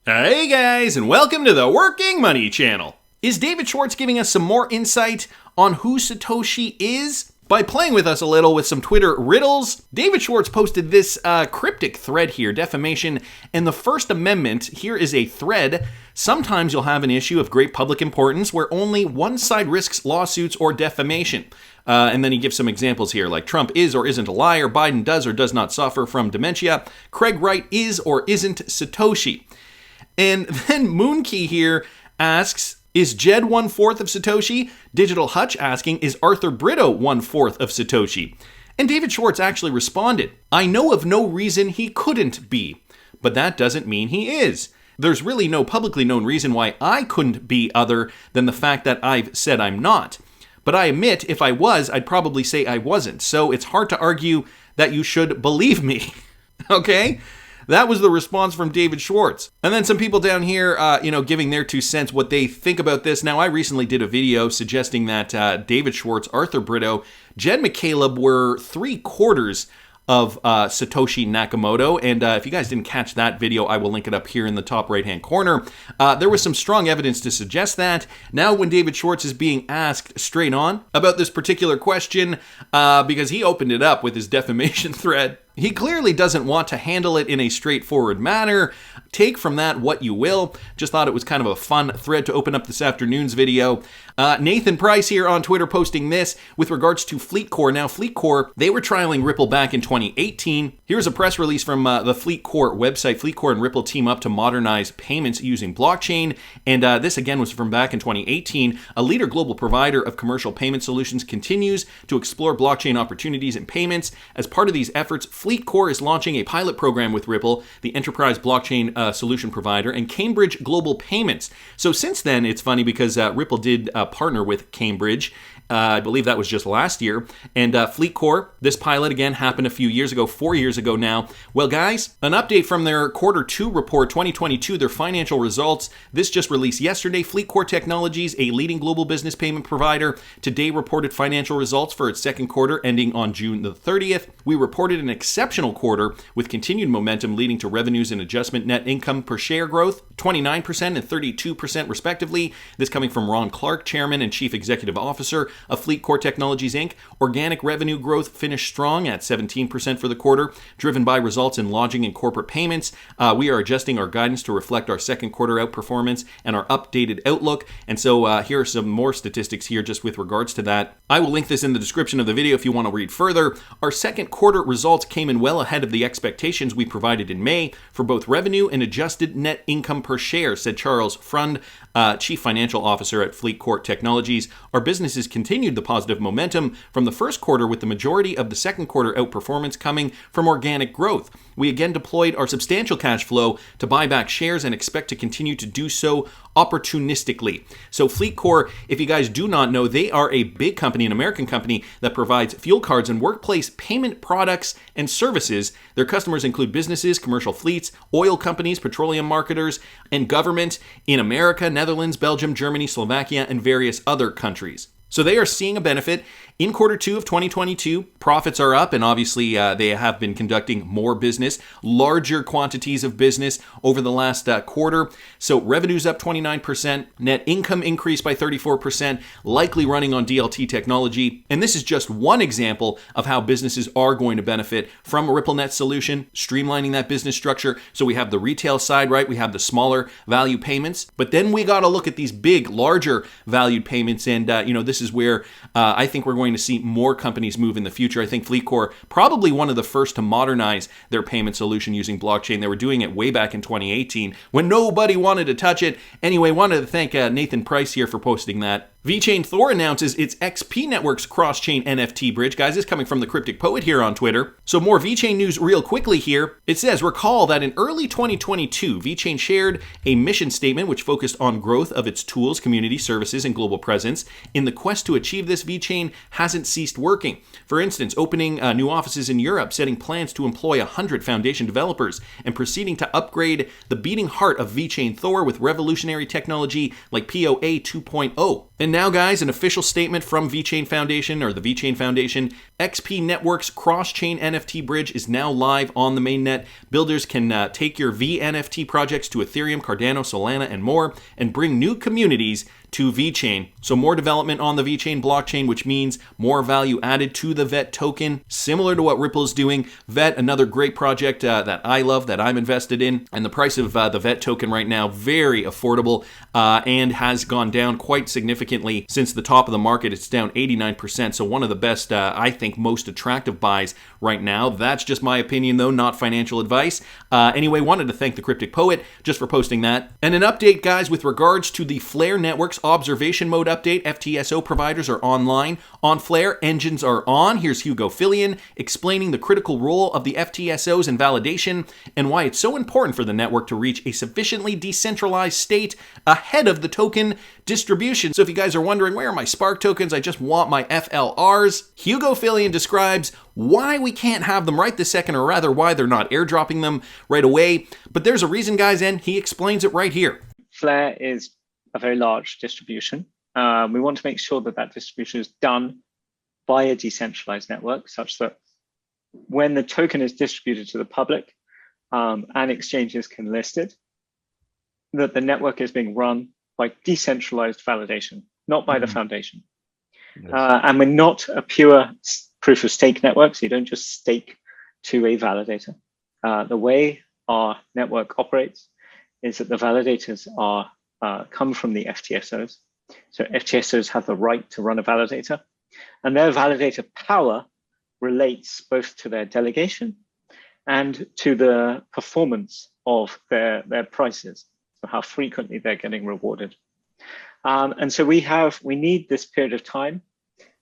Hey guys, and welcome to the Working Money Channel. Is David Schwartz giving us some more insight on who Satoshi is? By playing with us a little with some Twitter riddles, David Schwartz posted this cryptic thread here, defamation and the First Amendment. Here is a thread. Sometimes you'll have an issue of great public importance where only one side risks lawsuits or defamation. And then he gives some examples here, like Trump is or isn't a liar, Biden does or does not suffer from dementia, Craig Wright is or isn't Satoshi. And then Moonkey here asks, is Jed 1/4 of Satoshi? Digital Hutch asking, is Arthur Brito 1/4 of Satoshi? And David Schwartz actually responded, I know of no reason he couldn't be, but that doesn't mean he is. There's really no publicly known reason why I couldn't be other than the fact that I've said I'm not. But I admit, if I was, I'd probably say I wasn't. So it's hard to argue that you should believe me. Okay? That was the response from David Schwartz. And then some people down here, giving their 2 cents, what they think about this. Now, I recently did a video suggesting that David Schwartz, Arthur Brito, Jed McCaleb were 3/4 of Satoshi Nakamoto. And if you guys didn't catch that video, I will link it up here in the top right-hand corner. There was some strong evidence to suggest that. Now, when David Schwartz is being asked straight on about this particular question, because he opened it up with his defamation thread, he clearly doesn't want to handle it in a straightforward manner. Take from that what you will. Just thought it was kind of a fun thread to open up this afternoon's video. Nathan Price here on Twitter posting this with regards to FleetCor. Now, FleetCor, they were trialing Ripple back in 2018. Here's a press release from the FleetCor website. FleetCor and Ripple team up to modernize payments using blockchain. And this, again, was from back in 2018. A leader global provider of commercial payment solutions continues to explore blockchain opportunities in payments. As part of these efforts, FleetCor is launching a pilot program with Ripple, the enterprise blockchain solution provider, and Cambridge Global Payments. So since then, it's funny because Ripple did partner with Cambridge. I believe that was just last year. And FleetCor, this pilot again happened a few years ago, 4 years ago now. Well, guys, an update from their Q2 report 2022, their financial results. This just released yesterday. FleetCor Technologies, a leading global business payment provider, today reported financial results for its second quarter ending on June the 30th. We reported an exceptional quarter with continued momentum leading to revenues and adjustment net income per share growth, 29% and 32% respectively. This coming from Ron Clark, Chairman and Chief Executive Officer of FleetCor Technologies, Inc. Organic revenue growth finished strong at 17% for the quarter, driven by results in lodging and corporate payments. We are adjusting our guidance to reflect our second quarter outperformance and our updated outlook. And so here are some more statistics here just with regards to that. I will link this in the description of the video if you want to read further. Our second quarter results came in well ahead of the expectations we provided in May for both revenue and adjusted net income per share, said Charles Frund, Chief Financial Officer at FleetCor Technologies. Our businesses continued the positive momentum from the first quarter, with the majority of the second quarter outperformance coming from organic growth. We again deployed our substantial cash flow to buy back shares and expect to continue to do so opportunistically. So FleetCor, if you guys do not know, they are a big company, an American company that provides fuel cards and workplace payment products and services. Their customers include businesses, commercial fleets, oil companies, petroleum marketers, and government in America, Netherlands, Belgium, Germany, Slovakia, and various other countries. So they are seeing a benefit. In Q2 of 2022, profits are up, and obviously they have been conducting more business, larger quantities of business over the last quarter. So revenues up 29%, net income increased by 34%, likely running on DLT technology. And this is just one example of how businesses are going to benefit from a RippleNet solution, streamlining that business structure. So we have the retail side, right? We have the smaller value payments, but then we got to look at these big, larger valued payments. And, this is where I think we're going to see more companies move in the future. I think FleetCor, probably one of the first to modernize their payment solution using blockchain. They were doing it way back in 2018 when nobody wanted to touch it. Anyway, wanted to thank Nathan Price here for posting that. Vechain Thor announces its XP Network's cross-chain NFT bridge. Guys, this is coming from the Cryptic Poet here on Twitter. So more Vechain news real quickly here. It says, recall that in early 2022, Vechain shared a mission statement which focused on growth of its tools, community services, and global presence. In the quest to achieve this, Vechain hasn't ceased working. For instance, opening new offices in Europe, setting plans to employ 100 foundation developers, and proceeding to upgrade the beating heart of Vechain Thor with revolutionary technology like POA 2.0. And now, guys, an official statement from Vechain Foundation, or the Vechain Foundation. XP Network's cross-chain NFT bridge is now live on the mainnet. Builders can take your VNFT projects to Ethereum, Cardano, Solana, and more, and bring new communities to Vechain. So more development on the Vechain blockchain, which means more value added to the VET token, similar to what Ripple's doing. VET, another great project that I love, that I'm invested in. And the price of the VET token right now, very affordable, and has gone down quite significantly since the top of the market. It's down 89%. So one of the best, I think, most attractive buys right now. That's just my opinion, though, not financial advice. Anyway, wanted to thank the Cryptic Poet just for posting that. And an update, guys, with regards to the Flare Network's observation mode update. FTSO providers are online. On Flare, engines are on. Here's Hugo Fillion explaining the critical role of the FTSOs in validation and why it's so important for the network to reach a sufficiently decentralized state ahead of the token distribution. So if you guys are wondering, where are my Spark tokens? I just want my FLRs. Hugo Fillion describes why we can't have them right this second, or rather why they're not airdropping them right away. But there's a reason, guys, and he explains it right here. Flare is a very large distribution. We want to make sure that that distribution is done by a decentralized network, such that when the token is distributed to the public and exchanges can list it, that the network is being run by decentralized validation, not by the foundation. Yes. And we're not a pure proof of stake network, so you don't just stake to a validator. The way our network operates is that the validators are come from the FTSOs. So FTSOs have the right to run a validator, and their validator power relates both to their delegation and to the performance of their prices, so how frequently they're getting rewarded. And so we need this period of time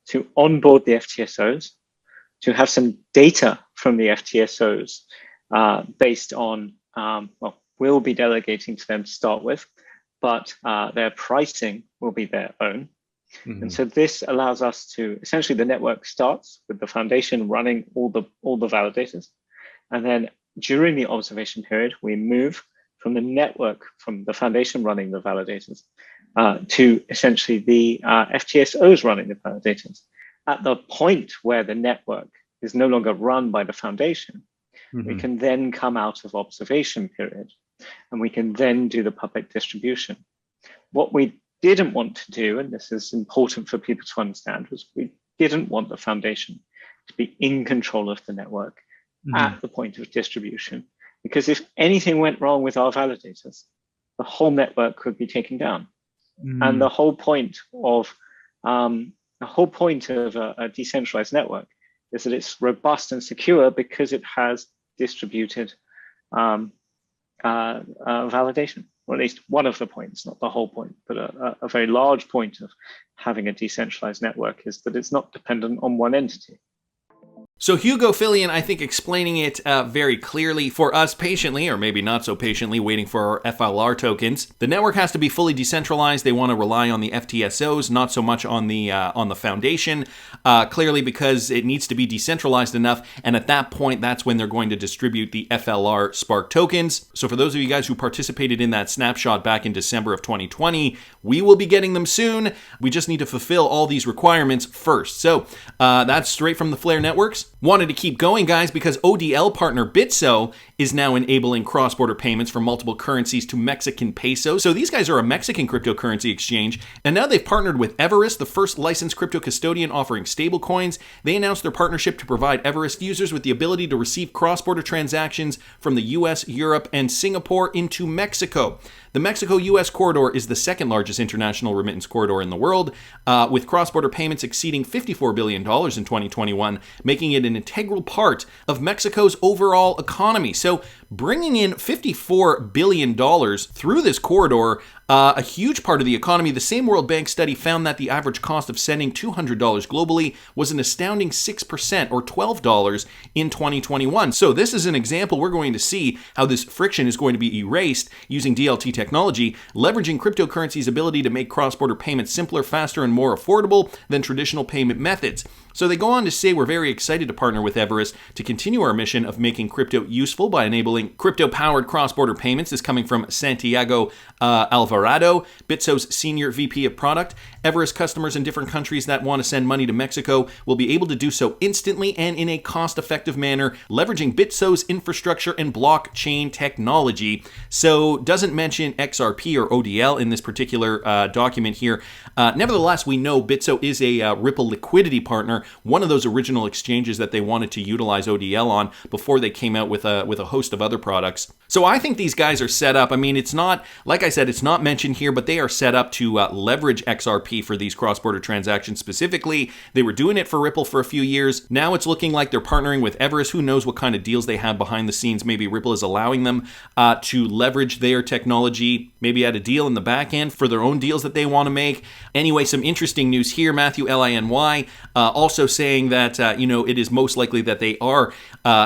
to onboard the FTSOs, to have some data from the FTSOs based on, we'll be delegating to them to start with, but their pricing will be their own. Mm-hmm. And so this allows us to, essentially the network starts with the foundation running all the validators. And then during the observation period, we move from the network, from the foundation running the validators, to essentially the FTSOs running the validators. At the point where the network is no longer run by the foundation, mm-hmm. we can then come out of observation period, and we can then do the public distribution. What we didn't want to do, and this is important for people to understand, was we didn't want the foundation to be in control of the network mm-hmm. at the point of distribution, because if anything went wrong with our validators, the whole network could be taken down. Mm-hmm. And the whole point of a decentralized network is that it's robust and secure because it has distributed validation, or at least one of the points, not the whole point, but a very large point of having a decentralized network is that it's not dependent on one entity. So Hugo Fillion, I think, explaining it very clearly for us patiently, or maybe not so patiently, waiting for our FLR tokens. The network has to be fully decentralized. They want to rely on the FTSOs, not so much on the foundation, clearly because it needs to be decentralized enough. And at that point, that's when they're going to distribute the FLR Spark tokens. So for those of you guys who participated in that snapshot back in December of 2020, we will be getting them soon. We just need to fulfill all these requirements first. So that's straight from the Flare Networks. Wanted to keep going, guys, because ODL partner BITSO is now enabling cross-border payments from multiple currencies to Mexican pesos. So these guys are a Mexican cryptocurrency exchange, and now they've partnered with Everest, the first licensed crypto custodian offering stablecoins. They announced their partnership to provide Everest users with the ability to receive cross-border transactions from the US, Europe, and Singapore into Mexico. The Mexico-US corridor is the second largest international remittance corridor in the world, with cross-border payments exceeding $54 billion in 2021, making it an integral part of Mexico's overall economy. So bringing in $54 billion through this corridor, a huge part of the economy. The same World Bank study found that the average cost of sending $200 globally was an astounding 6%, or $12 in 2021. So this is an example we're going to see how this friction is going to be erased using DLT technology, leveraging cryptocurrency's ability to make cross-border payments simpler, faster, and more affordable than traditional payment methods. So they go on to say, we're very excited to partner with Everest to continue our mission of making crypto useful by enabling enabling crypto-powered cross-border payments. Is coming from Santiago Alvarado, Bitso's senior VP of product. Everest customers in different countries that want to send money to Mexico will be able to do so instantly and in a cost-effective manner, leveraging Bitso's infrastructure and blockchain technology. So doesn't mention XRP or ODL in this particular document here. Nevertheless, we know Bitso is a Ripple liquidity partner, one of those original exchanges that they wanted to utilize ODL on before they came out with a host of other products. So I think these guys are set up. I mean, it's not, like I said, it's not mentioned here, but they are set up to leverage XRP for these cross-border transactions specifically. They were doing it for Ripple for a few years. Now it's looking like they're partnering with Everest. Who knows what kind of deals they have behind the scenes. Maybe Ripple is allowing them to leverage their technology, maybe add a deal in the back end for their own deals that they want to make. Anyway, some interesting news here. Matthew Liny also saying that, it is most likely that they are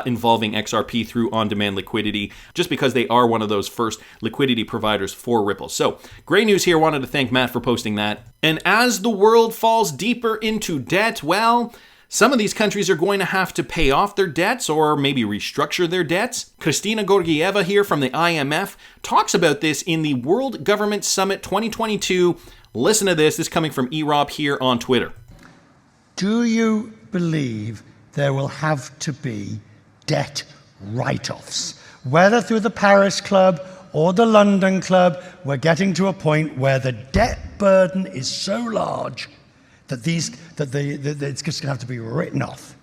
involving XRP through on-demand liquidity, just because they are one of those first liquidity providers for Ripple. So great news here. Wanted to thank Matt for posting that. And as the world falls deeper into debt, well, some of these countries are going to have to pay off their debts or maybe restructure their debts. Kristina Georgieva here from the IMF talks about this in the World Government Summit 2022. Listen to this. This is coming from eRob here on Twitter. Do you believe there will have to be debt write-offs? Whether through the Paris Club or the London Club, we're getting to a point where the debt burden is so large that it's just going to have to be written off.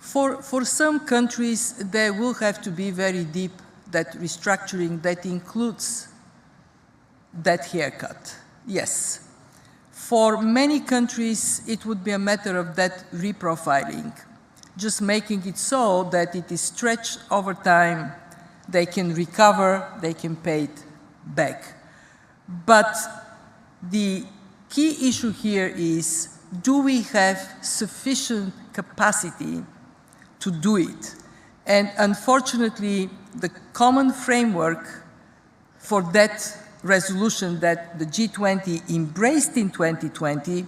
For some countries, there will have to be very deep debt restructuring that includes debt haircut. Yes. For many countries, it would be a matter of debt reprofiling, just making it so that it is stretched over time. They can recover, they can pay it back. But the key issue here is, do we have sufficient capacity to do it? And unfortunately, the common framework for that resolution that the G20 embraced in 2020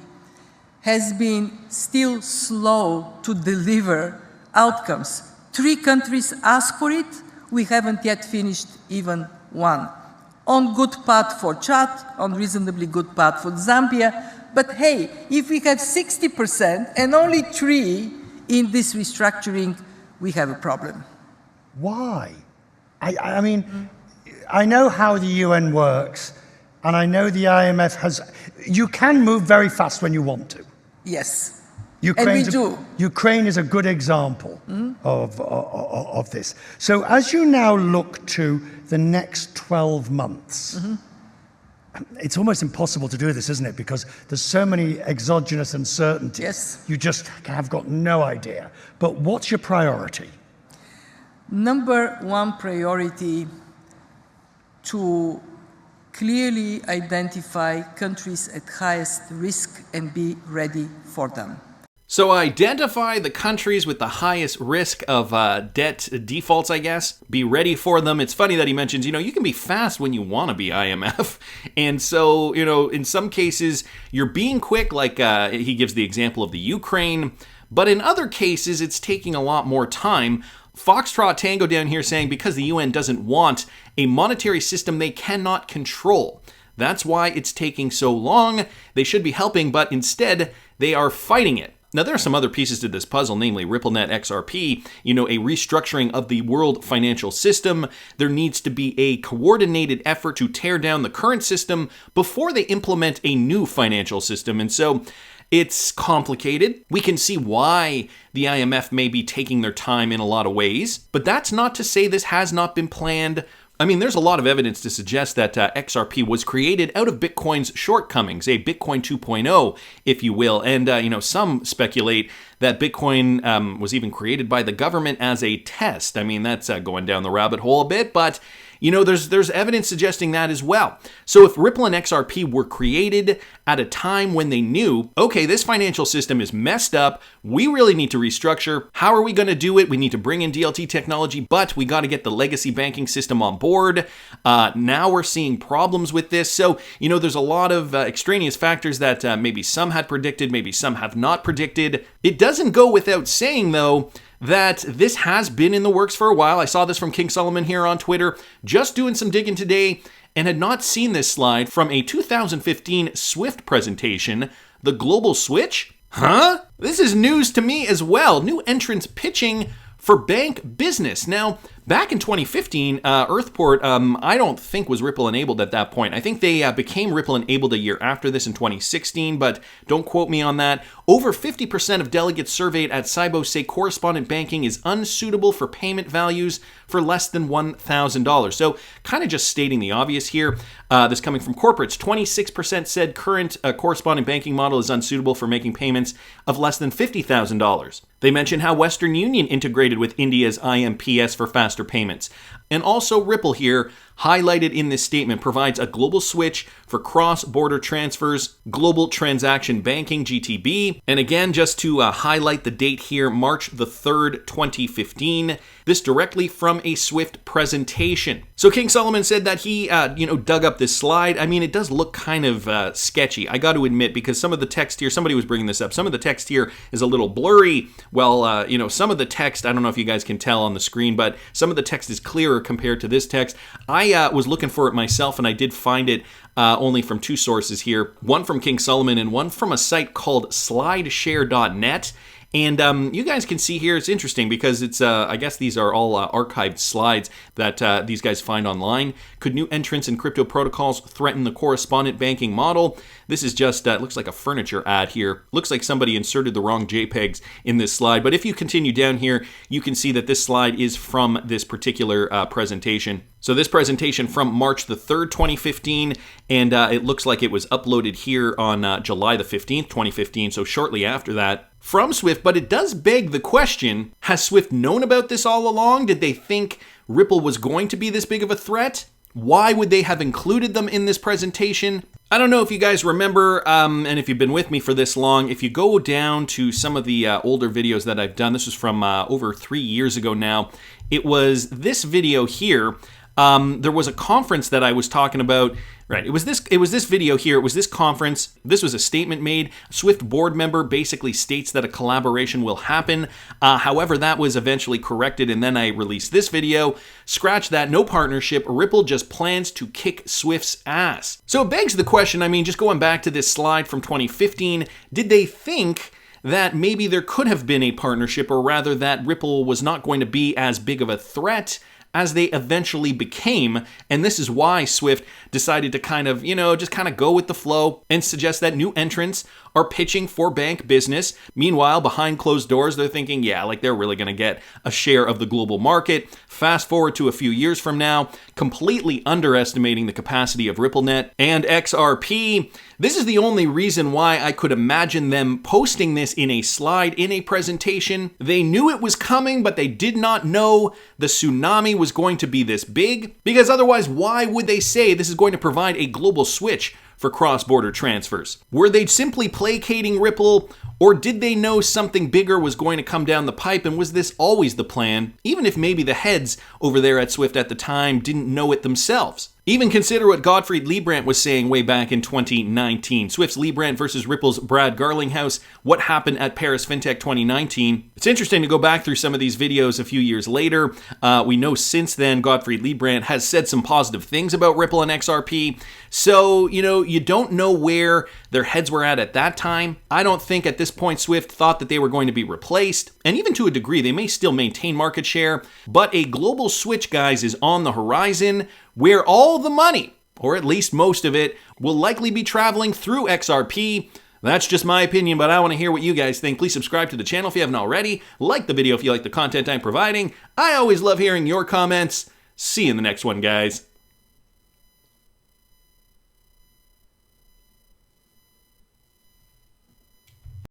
has been still slow to deliver outcomes. 3 countries asked for it. We haven't yet finished even one. On good path for Chad, on reasonably good path for Zambia. But hey, if we have 60% and only 3 in this restructuring, we have a problem. Why? I mean, I know how the UN works, and I know the IMF has... You can move very fast when you want to. Yes. And we do. Ukraine is a good example of this. So as you now look to the next 12 months, it's almost impossible to do this, isn't it? Because there's so many exogenous uncertainties. Yes. You just have got no idea. But what's your priority? Number 1 priority, to clearly identify countries at highest risk and be ready for them. So identify the countries with the highest risk of debt defaults, I guess. Be ready for them. It's funny that he mentions, you can be fast when you want to be, IMF. And so, in some cases, you're being quick, like he gives the example of the Ukraine. But in other cases, it's taking a lot more time. Foxtrot Tango down here saying because the UN doesn't want a monetary system they cannot control. That's why it's taking so long. They should be helping, but instead, they are fighting it. Now, there are some other pieces to this puzzle, namely RippleNet XRP, a restructuring of the world financial system. There needs to be a coordinated effort to tear down the current system before they implement a new financial system. And so it's complicated. We can see why the IMF may be taking their time in a lot of ways, but that's not to say this has not been planned. I mean, there's a lot of evidence to suggest that XRP was created out of Bitcoin's shortcomings, a Bitcoin 2.0, if you will. And, some speculate that Bitcoin was even created by the government as a test. I mean, that's going down the rabbit hole a bit, but there's evidence suggesting that as well. So if Ripple and XRP were created at a time when they knew, okay, this financial system is messed up, we really need to restructure. How are we going to do it? We need to bring in DLT technology, but we got to get the legacy banking system on board. Now we're seeing problems with this. So, there's a lot of extraneous factors that maybe some had predicted, maybe some have not predicted. It doesn't go without saying, though, that this has been in the works for a while. I saw this from King Solomon here on Twitter, just doing some digging today, and had not seen this slide from a 2015 SWIFT presentation, the global switch. Huh? This is news to me as well. New entrants pitching for bank business. Now, back in 2015, Earthport, I don't think was Ripple enabled at that point. I think they became Ripple enabled a year after this in 2016, but don't quote me on that. Over 50% of delegates surveyed at SIBO say correspondent banking is unsuitable for payment values for less than $1,000. So kind of just stating the obvious here. This coming from corporates. 26% said current correspondent banking model is unsuitable for making payments of less than $50,000. They mentioned how Western Union integrated with India's IMPS for faster payments. And also Ripple here, highlighted in this statement, provides a global switch for cross-border transfers, global transaction banking, GTB. And again, just to highlight the date here, March the 3rd, 2015. This directly from a SWIFT presentation. So King Solomon said that he, dug up this slide. I mean, it does look kind of sketchy, I got to admit, because some of the text here, somebody was bringing this up, some of the text here is a little blurry. Well, some of the text, I don't know if you guys can tell on the screen, but some of the text is clearer compared to this text. I was looking for it myself, and I did find it only from two sources here, one from King Solomon and one from a site called slideshare.net. And you guys can see here, it's interesting because it's, I guess these are all archived slides that these guys find online. Could new entrants in crypto protocols threaten the correspondent banking model? This is just, looks like a furniture ad here. Looks like somebody inserted the wrong JPEGs in this slide. But if you continue down here, you can see that this slide is from this particular presentation. So this presentation from March the 3rd, 2015, and it looks like it was uploaded here on July the 15th, 2015, so shortly after that from SWIFT. But it does beg the question, has SWIFT known about this all along? Did they think Ripple was going to be this big of a threat? Why would they have included them in this presentation? I don't know if you guys remember, and if you've been with me for this long, if you go down to some of the older videos that I've done, this was from over 3 years ago now, it was this video here. There was a conference that I was talking about. Right, it was this video here. It was this conference. This was a statement made. A SWIFT board member basically states that a collaboration will happen. However, that was eventually corrected, and then I released this video. Scratch that, no partnership. Ripple just plans to kick SWIFT's ass. So it begs the question, I mean, just going back to this slide from 2015, did they think that maybe there could have been a partnership, or rather that Ripple was not going to be as big of a threat as they eventually became, and this is why SWIFT decided to kind of, just kind of go with the flow and suggest that new entrants are pitching for bank business. Meanwhile, behind closed doors, they're thinking, yeah, like they're really going to get a share of the global market. Fast forward to a few years from now, completely underestimating the capacity of RippleNet and XRP. This is the only reason why I could imagine them posting this in a slide, in a presentation. They knew it was coming, but they did not know the tsunami was going to be this big, because otherwise, why would they say this is going to provide a global switch for cross-border transfers? Were they simply placating Ripple, or did they know something bigger was going to come down the pipe, and was this always the plan, even if maybe the heads over there at SWIFT at the time didn't know it themselves? Even consider what Gottfried Leibrandt was saying way back in 2019. Swift's Leibrandt versus Ripple's Brad Garlinghouse. What happened at Paris FinTech 2019? It's interesting to go back through some of these videos a few years later. We know since then Gottfried Leibrandt has said some positive things about Ripple and XRP. So, you don't know where their heads were at that time. I don't think at this point Swift thought that they were going to be replaced. And even to a degree, they may still maintain market share. But a global switch, guys, is on the horizon, where all the money, or at least most of it, will likely be traveling through XRP. That's just my opinion, but I want to hear what you guys think. Please subscribe to the channel if you haven't already. Like the video if you like the content I'm providing. I always love hearing your comments. See you in the next one, guys.